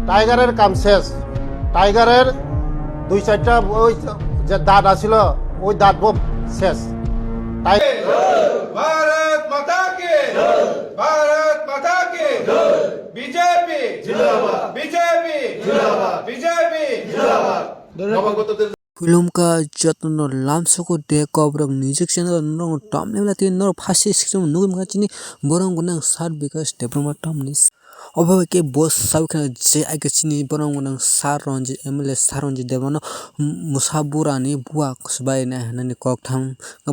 টাইগারের কাম শেষ টাইগারের 2-4টা ওই যে দাঁত আছিল ওই দাঁত শেষ भारत माता की भारत माता की बीजेपी जिंदाबाद बीजेपी जिंदाबाद बीजेपी जिंदाबाद Film ka jatno lamsoko de kobrok music channel no tamne la tin no phasi system no ma chini borong gunang sar Bikash development tamnis obhabe ke boss sabkhana je age chini borong gunang sar ronji MLA sar ronji debano musabura ni buwa kusbai na hanani koktham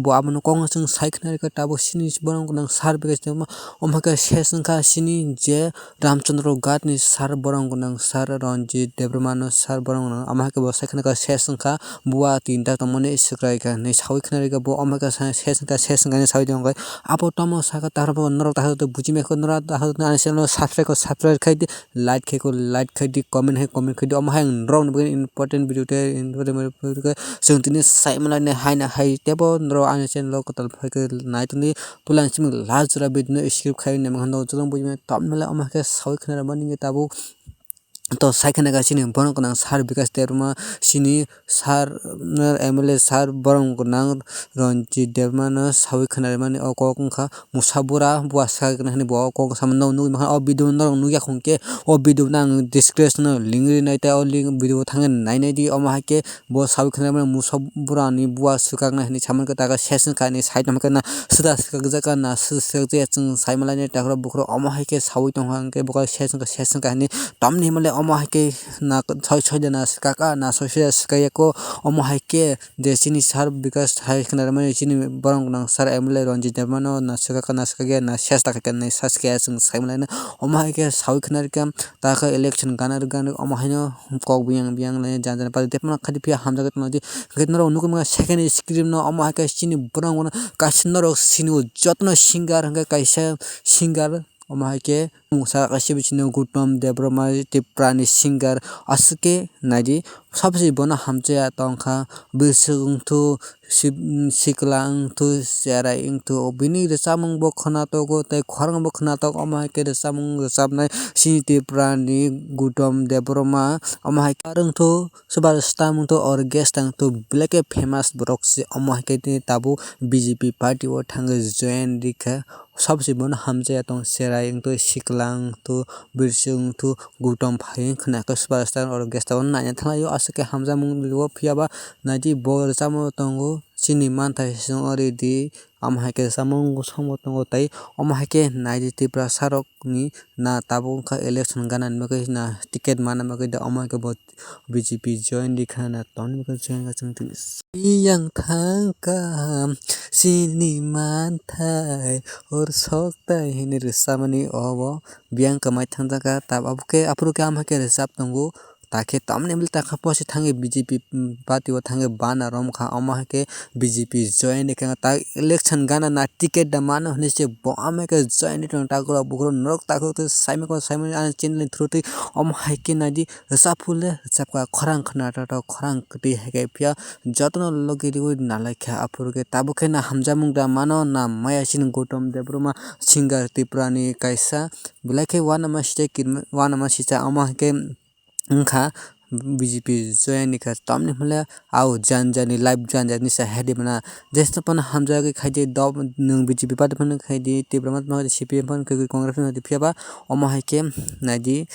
bo abano kong chung saikhna ka tabo chini borong gunang sar Bikash debano omhaka sesnka chini je ramchandra gat ni sar borong gunang sar ronji development sar borong amhaka bo saikhna ka sesnka BOWA 3টা তমনে স্ক্রাই ka nei sawi khna ka bo amaka sesnka ni sawi dong apo tomo saka tarbo nor ta to bujime ko nor ta na channel subscribe khai di like khai di comment khai di am hang rong important video te sungtini saimala ne haina hai tebo nor an channel ko tal phai ke nai tuni tulang sim lajra video script khai ne mangno jolong bujime tamnala amaka sawi khna mani tabu to saikhana ga chini borong gunang sar Bikash derma chini sar MLA sar borong gunang ronji dermano sawi khana mani o kokongkha musabura buwa sakna hani bo kok samno nu ma o video no nu ya khongke o video nang description lingri nai ta o link video thangen nai nai di o ma ke bo sawi khana mani musabura ni buwa sukakna hani saman ka ta ga session ka ni side ma kana sida sakjaka na suje chung saimala ni takro bukro o ma ke sawi tong hangke bo session ka hani tamni male omo haike na choi jana kaka na social skayako omo haike de chini sar Bikash thai khna mani chini borong nang sar MLA ronji dermano na sakaka na skage na ses ta ka na saske chung saimla na omo haike sawi khna kam ta ka election ganar gan omo haino kok biang le jan pa depna khadi pia hamjaga no di getnaro nukum second script no omo haike chini borong kasnaro sinu jotno singer hanga kaisa singer omo haike musa kasib chini Goutam debroma Tripura ni singer asuke nadi sabse bona hamjaya tongkha bisungthu siklang thu serai ingthu bini rechamung bo khana to go tai khorang bo khana to omo haike rechamung rechamnai chini Tripura ni Goutam debroma omo haike arung thu subar stamung to or guest tang to black famous borok si omo haike tabu BJP party o thang join dikha सबसे बन हमजया तong serai to siklang to birsung to Goutam phai khna ka superstar or guest on na thalayo asake hamja mung liwo phiaba nadi bor chamo tongo chini Manthai ridi am haike samung somo tongo tai om haike naidi Tripura sarok ni na tabu kha election ganan makai na ticket mana makai da om haike bot BJP join dikhana ton makai join ga chung yang thangka chini Manthai or sokta hini resamani obo biang kamai thangjaka tababuke apruke am haike resap tongo take tamne mil takha posi thange BJP party o thange bana rom kha ama ke BJP join ka ta election gana na ticket da mano hne se bo ama ke join tong ta gro bugro norok ta ko saime an channel through te om haike na di sapule chapka khorang khna ta to khorang kti hege pya jotno logi ri na lakha apurke tabuke na hamjamung da mano na maya sin Goutam debroma singer Tripura ni kaisa bilake wana ma sita ama ke angkha BJP join ni ka tamni mala au janjani live janjani sa hedi mana jesto pan hamjagi khaide dob nung BJP party pan khaide Tripura ma CPM pan kai congress na phiaba omo haike nadi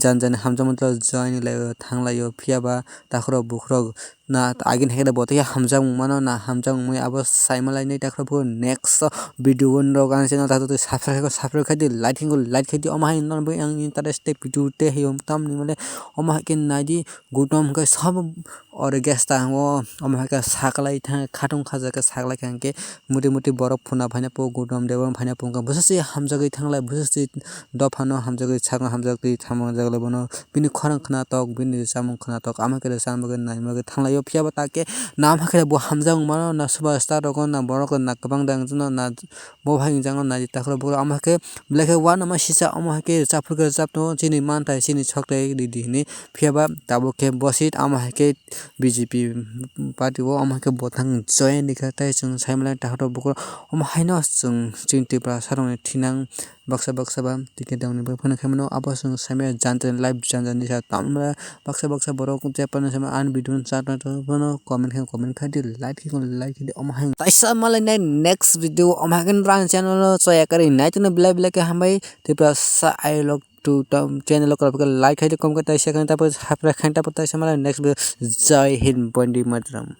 janjani hamjamantla join lai thanglayo phiaba takhro bukhro na agin hekda bote hamjang mano na hamjang moi abo saimalai nei takhro bu next video on ro gan channel ta to subscribe khai di like khai di omo hain non ang interest video te heyom tam ni male omo hakin nadi Goutam ka sab or gesta ho omo haka saklai tha khatung khaja ka saklai khangke muti borok phuna bhaina po Goutam dewan bhaina po ka busasi hamjagai thanglai busasi dofano hamjagai chang hamjagai thamang jagle bono bini khorang khna tok bini samung khna tok amake sambagan nai maga thanglai phiaba take nam hakre bo hamjang mano na superstar ro na borok na kabang dang jno na bo bhai jang na takhro bo amake blake wana ma sisa omo hake chapurga chapto chini Manthai chini choktai ridi ni phiaba tabuke bosit ama hake BJP party o ama hake bothang join ni kha tai chung saimla takhro bo omo haino chung Tripura sarong thinang baksa ba tiket dang ni phone khamno abasung samya jantan live jantan ni sa tamma baksa borok japan sama an bidun chat no comment khai like di omahang taisa malai next video omahang ran channel soya kari night no bla ke hambai Tripura sa I log to channel ko like khai kom ka taisa kan tapos hapra khan tapos taisa malai next video jai hind bandi matram।